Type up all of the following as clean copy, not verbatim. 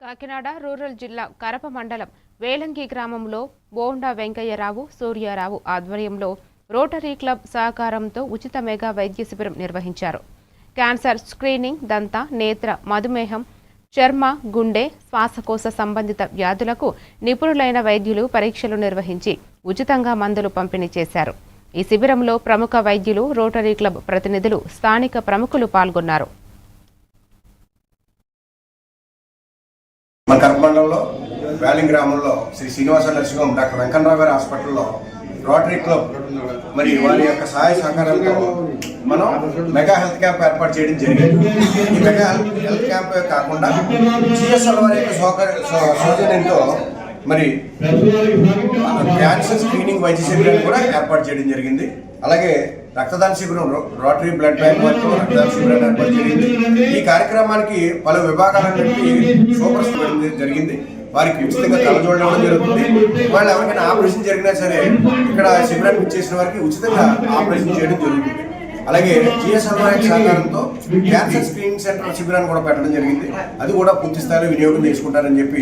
Kakinada rural జిల్లా కరప మండలం వేలంగి గ్రామంలో బోండా వెంకయ్యరావు సూర్యారావు ఆధ్వర్యంలో రోటరీ క్లబ్ సహకారంతో ఉచిత మెగా వైద్య శిబిరం నిర్వహించారు. క్యాన్సర్ స్క్రీనింగ్, దంత, నేత్ర, మధుమేహం, చర్మ, గుండె, శ్వాసకోశ సంబంధిత వ్యాధులకు నిపుణులైన వైద్యులు పరీక్షలు నిర్వహించి ఉచితంగా మందులు పంపిణీ చేశారు. ఈ శిబిరంలో ప్రముఖ వైద్యులు, రోటరీ క్లబ్ ప్రతినిధులు, స్థానిక ప్రముఖులు పాల్గొన్నారు. మన కరప మండలంలో వేలంగి గ్రామంలో శ్రీ శ్రీనివాస నర్సింహం డాక్టర్ వెంకన్నరావు గారి హాస్పిటల్లో రోటరీ క్లబ్ మరి వారి యొక్క సహాయ సహకారాలతో మనం మెగా హెల్త్ క్యాంప్ ఏర్పాటు చేయడం జరిగింది. ఈ మెగా హెల్త్ క్యాంప్ కాకుండా జిఎస్ఎల్ వారి యొక్క సౌజన్యంతో మరి క్యాన్సర్ స్క్రీనింగ్ వైద్య శిబిరాన్ని కూడా ఏర్పాటు చేయడం జరిగింది. అలాగే రక్తదాన శిబిరం, రోటరీ బ్లడ్ బ్యాంక్ వారితో రక్తదాన శిబిరాన్ని ఏర్పాటు జరిగింది. ఈ కార్యక్రమానికి పలు విభాగాల నుండి సూపర్ జరిగింది. వారికి ఉచితంగా కళ్ళజోళ్ళు ఇవ్వడం జరుగుతుంది. వాళ్ళు ఎవరికైనా ఆపరేషన్ జరిగినా సరే ఇక్కడ శిబిరానికి ఇచ్చేసిన వారికి ఉచితంగా ఆపరేషన్ చేయడం జరుగుతుంది. అలాగే జిఎస్ఎల్ వారి సహకారంతో క్యాన్సర్ స్క్రీనింగ్ సెంటర్ శిబిరాన్ని కూడా పెట్టడం జరిగింది. అది కూడా పూర్తి స్థాయిలో వినియోగం చేసుకుంటారని చెప్పి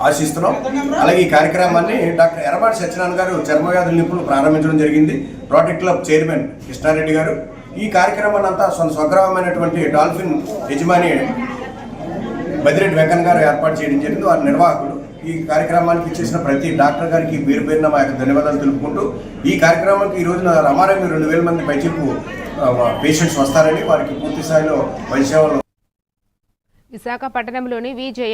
ఆశిస్తున్నాం. అలాగే ఈ కార్యక్రమాన్ని డాక్టర్ ఎర్రబాటి సత్యనారాయణ గారు చర్మ వ్యాధుల నిపుణులు ప్రారంభించడం జరిగింది. రోటరీ క్లబ్ చైర్మన్ కృష్ణారెడ్డి గారు ఈ కార్యక్రమాన్ని అంతా స్వగ్రామమైనటువంటి డాల్ఫిన్ యజమాని బదిరెడ్డి వెంకన్న గారు ఏర్పాటు చేయడం జరిగింది. వారి నిర్వాహకులు. ఈ కార్యక్రమానికి ఇచ్చేసిన ప్రతి డాక్టర్ గారికి పేరు పేరున మా యొక్క ధన్యవాదాలు తెలుపుకుంటూ ఈ కార్యక్రమానికి ఈ రోజున రమారమి 2000 మంది పైచిలకు పేషెంట్స్ వస్తారని వారికి పూర్తి స్థాయిలో వైద్య సేవలు విశాఖపట్నంలోని విజయ